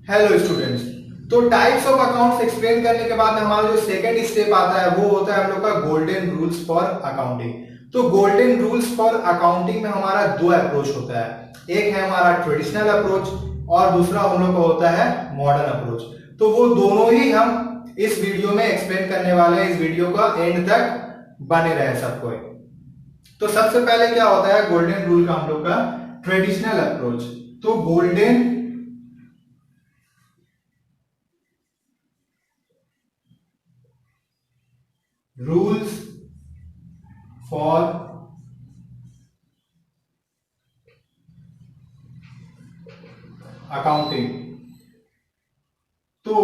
Hello students. तो types of accounts explain करने के बाद हमारा जो सेकंड स्टेप आता है वो होता है हम लोग का गोल्डन रूल्स फॉर अकाउंटिंग। तो गोल्डन रूल्स फॉर अकाउंटिंग में हमारा दो अप्रोच होता है। एक है हमारा ट्रेडिशनल अप्रोच और दूसरा हम लोग का होता है मॉडर्न अप्रोच। तो वो दोनों ही हम इस वीडियो में एक्सप्लेन करने वाले हैं। इस वीडियो का एंड तक बने रहे सबको। तो सबसे पहले क्या होता है गोल्डन रूल का हम लोग का ट्रेडिशनल अप्रोच। तो गोल्डन रूल्स फॉर अकाउंटिंग। तो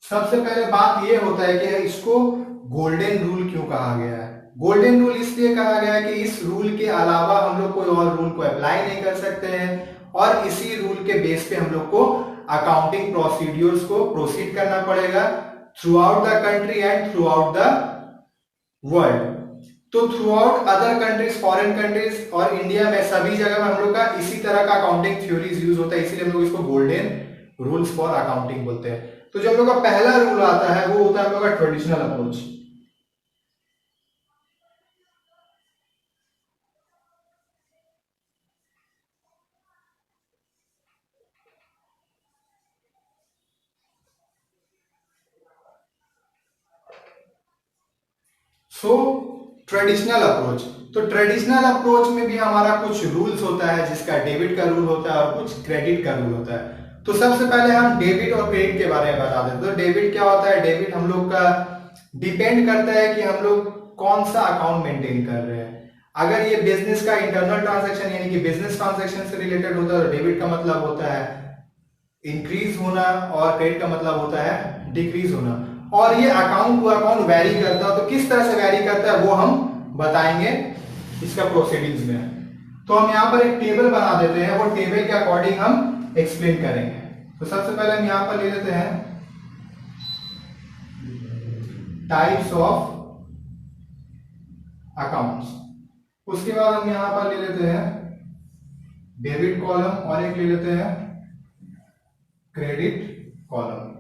सबसे पहले बात यह होता है कि इसको गोल्डन रूल क्यों कहा गया है। गोल्डन रूल इसलिए कहा गया है कि इस रूल के अलावा हम लोग कोई और रूल को अप्लाई नहीं कर सकते हैं और इसी रूल के बेस पे हम लोग को अकाउंटिंग प्रोसीड्यूर्स को प्रोसीड करना पड़ेगा throughout the country and throughout the world. तो throughout other countries, foreign countries और इंडिया में सभी जगह में हम लोग का इसी तरह का अकाउंटिंग थ्योरीज यूज होता है, इसीलिए हम लोग इसको गोल्डन रूल्स फॉर अकाउंटिंग बोलते हैं। तो जो हम लोग का पहला रूल आता है वो होता है हम लोग का ट्रेडिशनल अप्रोच। सो ट्रेडिशनल अप्रोच, तो ट्रेडिशनल अप्रोच में भी हमारा कुछ रूल्स होता है, जिसका डेबिट का रूल होता है और कुछ क्रेडिट का रूल होता है। तो सबसे पहले हम डेबिट और क्रेडिट के बारे में बता देते हैं। तो डेबिट क्या होता है? डेबिट हम लोग का डिपेंड करता है कि हम लोग कौन सा अकाउंट मेंटेन कर रहे हैं। अगर ये बिजनेस का इंटरनल ट्रांजैक्शन यानी कि बिजनेस ट्रांजैक्शन से रिलेटेड होता है तो डेबिट का मतलब होता है इंक्रीज होना और क्रेडिट का मतलब होता है डिक्रीज होना। और ये अकाउंट टू अकाउंट वेरी करता है। तो किस तरह से वेरी करता है वो हम बताएंगे इसका प्रोसीडिंग्स में। तो हम यहाँ पर एक टेबल बना देते हैं, वो टेबल के अकॉर्डिंग हम एक्सप्लेन करेंगे। तो सबसे पहले हम यहाँ पर ले लेते हैं टाइप्स ऑफ अकाउंट्स। उसके बाद हम यहाँ पर ले लेते हैं डेबिट कॉलम और एक ले लेते हैं क्रेडिट कॉलम।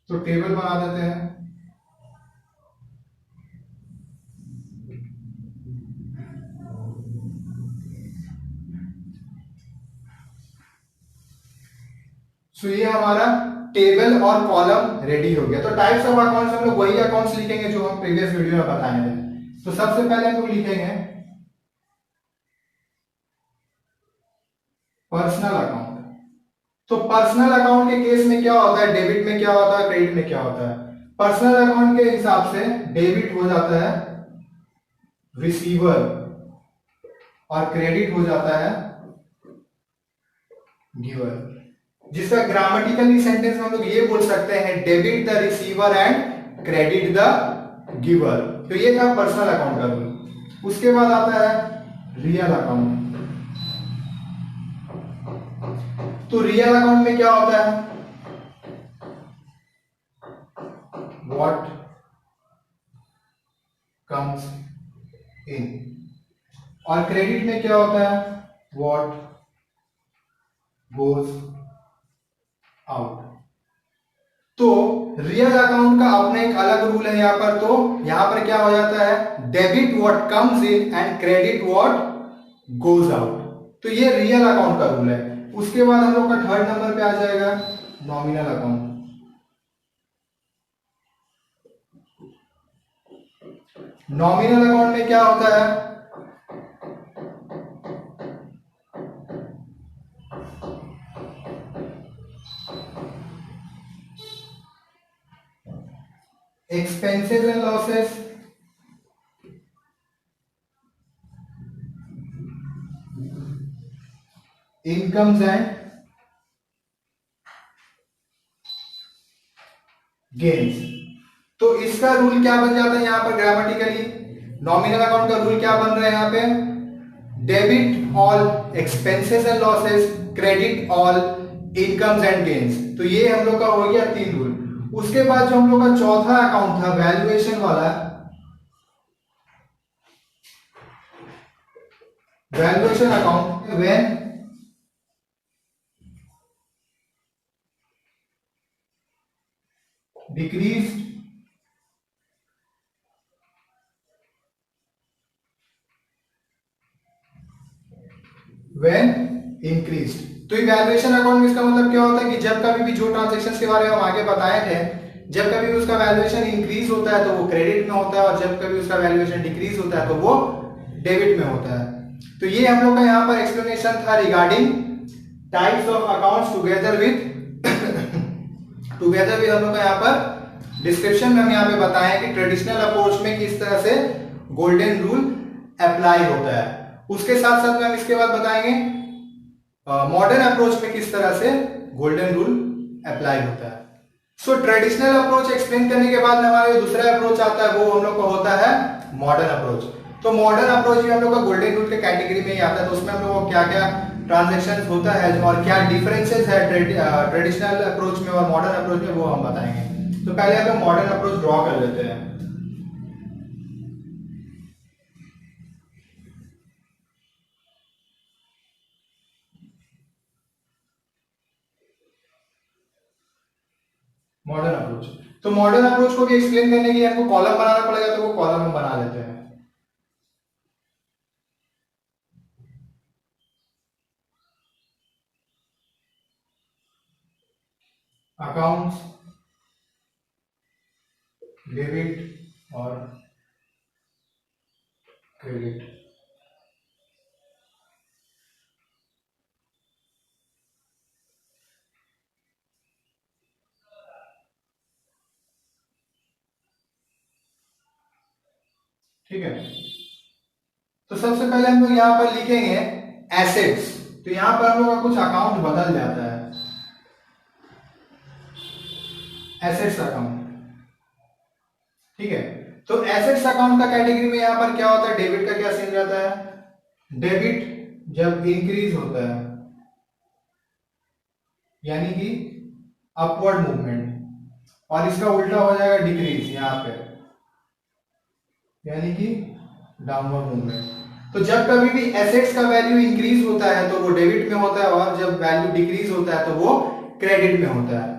तो टेबल बना देते हैं। सो ये हमारा टेबल और कॉलम रेडी हो गया। तो टाइप्स ऑफ अकाउंट्स हम लोग वही अकाउंट्स लिखेंगे जो हम प्रीवियस वीडियो में बताए थे। तो सबसे पहले हम लोग लिखेंगे पर्सनल अकाउंट। तो पर्सनल अकाउंट के केस में क्या होता है, डेबिट में क्या होता है, क्रेडिट में क्या होता है। पर्सनल अकाउंट के हिसाब से डेबिट हो जाता है रिसीवर और क्रेडिट हो जाता है गिवर। जिसका ग्रामेटिकली सेंटेंस हम लोग ये बोल सकते हैं debit the receiver and credit the giver. तो ये था पर्सनल अकाउंट का रूल। उसके बाद आता है रियल अकाउंट। तो रियल अकाउंट में क्या होता है, व्हाट कम्स इन। और क्रेडिट में क्या होता है, व्हाट गोज आउट। तो रियल अकाउंट का अपने एक अलग रूल है यहाँ पर। तो यहां पर क्या हो जाता है, debit what comes in and credit what goes out. तो ये रियल अकाउंट का रूल है। उसके बाद हम लोग का थर्ड नंबर पे आ जाएगा नॉमिनल अकाउंट। नॉमिनल अकाउंट में क्या होता है, expenses and losses, incomes and gains. तो इसका रूल क्या बन जाता है यहां पर ग्रामेटिकली, नॉमिनल अकाउंट का रूल क्या बन रहा है यहां पे, debit all expenses and losses, credit all incomes and gains. तो ये हम लोग का हो गया तीन रूल। उसके बाद जो हम लोग का चौथा अकाउंट था वैल्यूएशन वाला, valuation account when decrease when increase. तो इवैल्यूएशन अकाउंट में इसका मतलब क्या होता है कि जब कभी भी जो ट्रांजैक्शंस के बारे में हम आगे बताए थे, जब कभी भी उसका वैल्यूएशन इंक्रीज होता है तो वो क्रेडिट में होता है, और जब कभी उसका वैल्यूएशन डिक्रीज होता है तो वो डेबिट में होता है। तो ये हम लोग का यहाँ पर एक्सप्लेनेशन था regarding types of accounts together with हम लोग का यहाँ पर डिस्क्रिप्शन में हम यहाँ पे बताएं कि ट्रेडिशनल अप्रोच में किस तरह से गोल्डन रूल अप्लाई होता है। उसके साथ साथ में हम इसके बाद बताएंगे मॉडर्न अप्रोच में किस तरह से गोल्डन रूल अप्लाई होता है। सो ट्रेडिशनल अप्रोच एक्सप्लेन करने के बाद हमारा जो दूसरा अप्रोच आता है वो हम लोग का होता है मॉडर्न अप्रोच। तो मॉडर्न अप्रोच भी हम लोग का गोल्डन रूल के कैटेगरी में ही आता है। तो उसमें हम लोग को क्या क्या ट्रांजैक्शंस होता है और क्या डिफरेंसेस है ट्रेडिशनल अप्रोच में और मॉडर्न अप्रोच में, वो हम बताएंगे। तो पहले हम लोग मॉडर्न अप्रोच ड्रॉ कर लेते हैं। मॉडर्न अप्रोच, तो मॉडर्न अप्रोच को भी एक्सप्लेन करने के लिए आपको कॉलम बनाना पड़ेगा, तो वो कॉलम हम बना लेते हैं। अकाउंट्स, डेबिट और क्रेडिट। ठीक है, तो सबसे पहले हम लोग यहां पर लिखेंगे एसेट्स। तो यहां पर हम लोग का कुछ अकाउंट बदल जाता है, एसेट्स अकाउंट। ठीक है, तो एसेट्स अकाउंट का कैटेगरी में यहां पर क्या होता है, डेबिट का क्या सीन रहता है। डेबिट जब इंक्रीज होता है यानी कि अपवर्ड मूवमेंट, और इसका उल्टा हो जाएगा डिक्रीज यहां पे यानी कि डाउनवर्ड मूवमेंट। तो जब कभी भी एसेट्स का वैल्यू इंक्रीज होता है तो वो डेबिट में होता है, और जब वैल्यू डिक्रीज होता है तो वो क्रेडिट में होता है।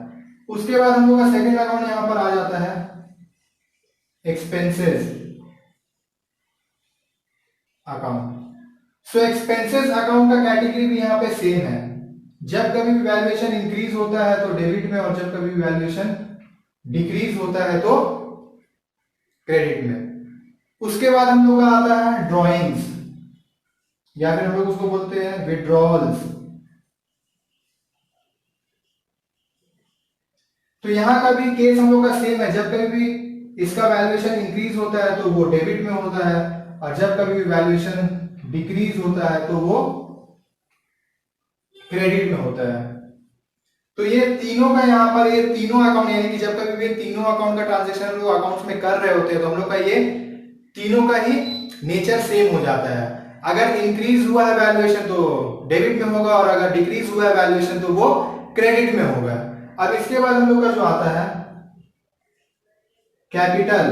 उसके बाद हम लोग का सेकंड अकाउंट यहां पर आ जाता है एक्सपेंसेस अकाउंट। सो एक्सपेंसेस अकाउंट का कैटेगरी भी यहां पे सेम है। जब कभी भी वैल्यूएशन इंक्रीज होता है तो डेबिट में, और जब कभी भी वैल्यूएशन डिक्रीज होता है तो क्रेडिट में। उसके बाद हम लोग का आता है ड्रॉइंग्स, या फिर हम लोग उसको बोलते हैं विड्रॉल्स। तो यहां का भी केस हम लोग का सेम है। जब कभी भी इसका वैल्यूएशन इंक्रीज होता है तो वो डेबिट में होता है, और जब कभी भी वैल्यूएशन डिक्रीज होता है तो वो क्रेडिट में होता है। तो ये तीनों का यहाँ पर, ये तीनों अकाउंट यानी कि जब कभी भी तीनों अकाउंट का ट्रांजैक्शन लोग अकाउंट्स में कर रहे होते हैं तो हम लोग का ये तीनों का ही नेचर सेम हो जाता है। अगर इंक्रीज हुआ है वैल्यूएशन तो डेबिट में होगा, और अगर डिक्रीज हुआ है वैल्यूएशन तो वो क्रेडिट में होगा। अब इसके बाद हम लोग का जो आता है कैपिटल,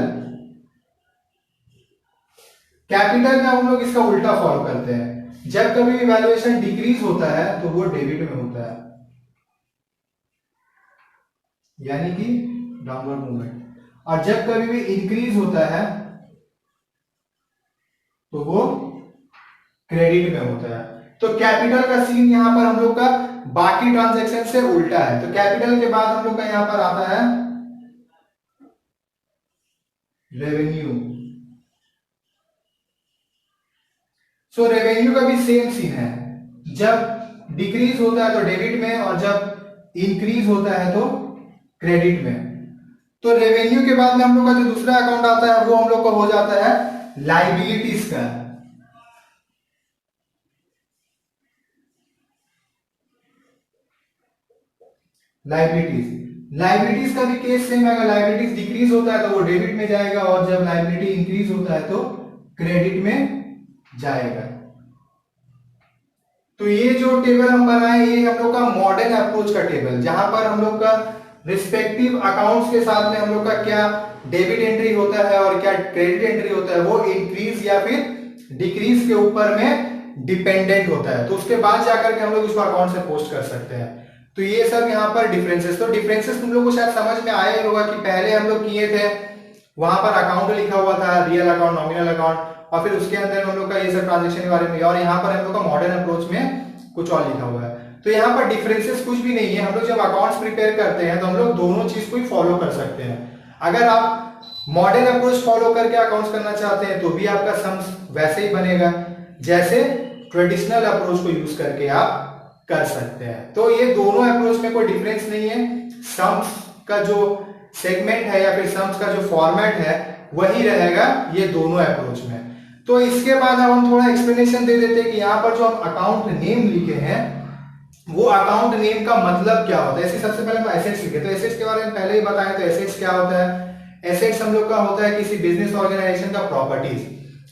कैपिटल में हम लोग इसका उल्टा फॉलो करते हैं। जब कभी भी वैल्यूएशन डिक्रीज होता है तो वो डेबिट में होता है यानी कि डाउनवर्ड मूवमेंट, और जब कभी भी इंक्रीज होता है तो वो क्रेडिट में होता है। तो कैपिटल का सीन यहां पर हम लोग का बाकी ट्रांजैक्शन से उल्टा है। तो कैपिटल के बाद हम लोग का यहां पर आता है रेवेन्यू। सो रेवेन्यू का भी सेम सीन है। जब डिक्रीज होता है तो डेबिट में, और जब इंक्रीज होता है तो क्रेडिट में। तो रेवेन्यू के बाद में हम लोग का जो दूसरा अकाउंट आता है वो हम लोग का हो जाता है लाइबिलिटीज का। लाइबिलिटीज का भी केस सेम है। अगर लाइबिलिटीज डिक्रीज होता है तो वो डेबिट में जाएगा, और जब लाइबिलिटी इंक्रीज होता है तो क्रेडिट में जाएगा। तो ये जो टेबल हम बनाए ये हम लोग का मॉडर्न अप्रोच का टेबल, जहां पर हम लोग का रिस्पेक्टिव अकाउंट्स के साथ में हम लोग का क्या डेबिट एंट्री होता है और क्या क्रेडिट एंट्री होता है वो इंक्रीज या फिर डिक्रीज के ऊपर में डिपेंडेंट होता है, तो उसके बाद जाकर के हम लोग इसको अकाउंट से पोस्ट कर सकते हैं। तो ये सब यहाँ पर डिफरेंसेस, तो डिफरेंसेस तुम लोग को शायद समझ में आया ही होगा कि पहले हम लोग किए थे वहां पर अकाउंट लिखा हुआ था, रियल अकाउंट, नॉमिनल अकाउंट, और फिर उसके अंदर हम लोग का ये सब ट्रांजेक्शन के बारे में, और यहाँ पर हम लोग का मॉडर्न अप्रोच में कुछ और लिखा हुआ है। तो यहाँ पर डिफरेंसेस कुछ भी नहीं है। हम लोग जब अकाउंट्स प्रिपेयर करते हैं तो हम लोग दोनों चीज को ही फॉलो कर सकते हैं। अगर आप मॉडर्न अप्रोच फॉलो करके अकाउंट्स करना चाहते हैं तो भी आपका सम्स वैसे ही बनेगा जैसे ट्रेडिशनल अप्रोच को यूज करके आप कर सकते हैं। तो ये दोनों अप्रोच में कोई डिफरेंस नहीं है। सम्स का जो सेगमेंट है या फिर सम्स का जो फॉर्मेट है वही रहेगा ये दोनों अप्रोच में। तो इसके बाद अब हम थोड़ा एक्सप्लेनेशन दे देते हैं कि यहाँ पर जो हम अकाउंट नेम लिखे हैं वो अकाउंट नेम का मतलब क्या होता है। सबसे पहले हम एसेट्स लिखे, तो एसेट्स के बारे में पहले ही बताएं। तो एसेट्स क्या होता है? एसेट्स हम लोग का होता है किसी बिजनेस ऑर्गेनाइजेशन का प्रॉपर्टीज।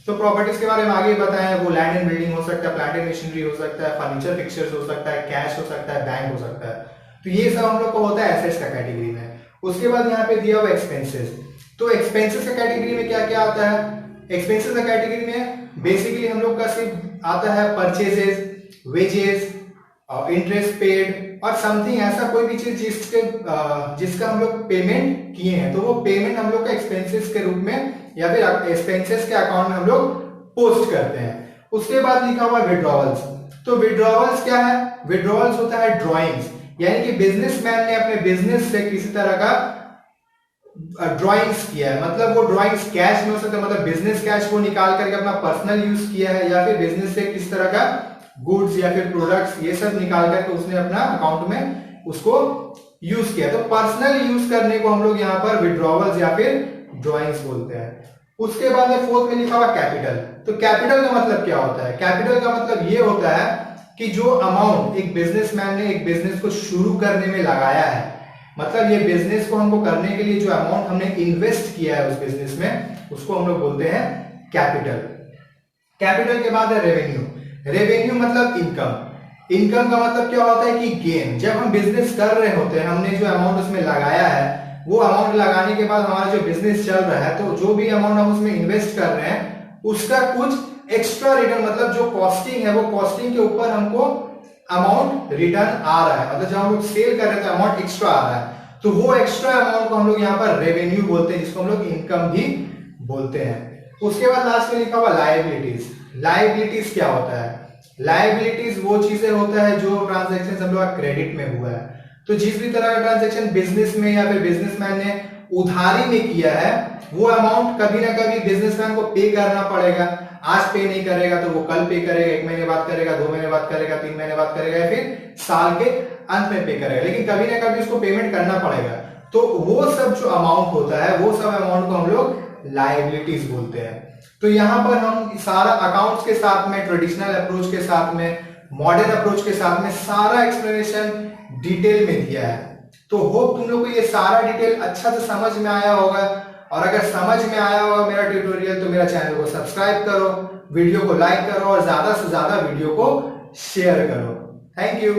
तो प्रॉपर्टीज के बारे में आगे बताया, वो लैंड एंड बिल्डिंग हो सकता है, प्लांट एंड मशीनरी हो सकता है, फर्नीचर फिक्चर्स हो सकता है, कैश हो सकता है, बैंक हो सकता है। तो ये सब हम लोग को होता है एसेट्स का कैटेगरी में। उसके बाद यहाँ पे दिया हुआ एक्सपेंसेस। तो एक्सपेंसेस का कैटेगरी में क्या क्या आता है? एक्सपेंसेस का कैटेगरी में बेसिकली हम लोग का सिर्फ आता है परचेजेस, वेजेस, इंटरेस्ट पेड और समथिंग, ऐसा कोई भी चीज जिसका हम लोग पेमेंट किए हैं तो वो पेमेंट हम लोग का एक्सपेंसेस के रूप में या फिर एक्सपेंसेस के अकाउंट में हम लोग पोस्ट करते हैं। उसके बाद लिखा हुआ विड्रॉवल्स। तो विड्रॉवल्स क्या है? विड्रॉवल्स होता है ड्रॉइंग्स, यानी कि बिजनेसमैन ने अपने बिजनेस से किसी तरह का ड्रॉइंग्स किया है, मतलब वो ड्रॉइंग्स कैश में हो सकता है, मतलब बिजनेस कैश को निकाल करके अपना पर्सनल यूज किया है, या फिर बिजनेस से किस तरह का गुड्स या फिर प्रोडक्ट्स ये सब निकाल करके उसने अपना अकाउंट में उसको यूज किया। तो पर्सनल यूज करने को हम लोग यहाँ पर विड्रॉवल्स या फिर ड्रॉइंग्स बोलते हैं। उसके बाद में फोर्थ में लिखा हुआ कैपिटल। तो कैपिटल का मतलब क्या होता है? कैपिटल का मतलब ये होता है कि जो अमाउंट एक बिजनेसमैन ने एक बिजनेस को शुरू करने में लगाया है, मतलब ये बिजनेस को हमको करने के लिए जो अमाउंट हमने इन्वेस्ट किया है उस बिजनेस में, उसको हम लोग बोलते हैं कैपिटल। कैपिटल के बाद है रेवेन्यू। रेवेन्यू मतलब इनकम। इनकम का मतलब क्या होता है कि गेन। जब हम बिजनेस कर रहे होते हैं, हमने जो अमाउंट उसमें लगाया है, वो अमाउंट लगाने के बाद हमारा जो बिजनेस चल रहा है, तो जो भी अमाउंट हम उसमें इन्वेस्ट कर रहे हैं उसका कुछ एक्स्ट्रा रिटर्न, मतलब जो कॉस्टिंग है वो कॉस्टिंग के ऊपर हमको अमाउंट रिटर्न आ रहा है, मतलब जब हम लोग सेल कर रहे हैं तो अमाउंट एक्स्ट्रा आ रहा है, तो वो एक्स्ट्रा अमाउंट को हम लोग यहाँ पर रेवेन्यू बोलते हैं, जिसको हम लोग इनकम भी बोलते हैं। उसके बाद लास्ट में लिखा हुआ लायबिलिटीज। लायबिलिटीज क्या होता है? लायबिलिटीज वो चीजें होता है जो ट्रांजैक्शन हम लोग क्रेडिट में हुआ है। तो जिस भी तरह का ट्रांजैक्शन बिजनेस में या फिर बिजनेसमैन ने उधारी में किया है, वो अमाउंट कभी ना कभी बिजनेसमैन को पे करना पड़ेगा। आज पे नहीं करेगा तो वो कल पे करेगा, 1 महीने बाद करेगा, 2 महीने बाद करेगा, 3 महीने बाद करेगा, या फिर साल के अंत में पे करेगा, लेकिन कभी ना कभी उसको पेमेंट करना पड़ेगा। तो वो सब जो अमाउंट होता है, वो सब अमाउंट को हम लोग लायबिलिटीज बोलते हैं। तो यहाँ पर हम सारा अकाउंट्स के साथ में, ट्रेडिशनल अप्रोच के साथ में, मॉडर्न अप्रोच के साथ में सारा एक्सप्लेनेशन डिटेल में दिया है। तो होप तुम लोग को ये सारा डिटेल अच्छा से समझ में आया होगा, और अगर समझ में आया होगा मेरा ट्यूटोरियल तो मेरा चैनल को सब्सक्राइब करो, वीडियो को लाइक करो और ज्यादा से ज्यादा वीडियो को शेयर करो। Thank you.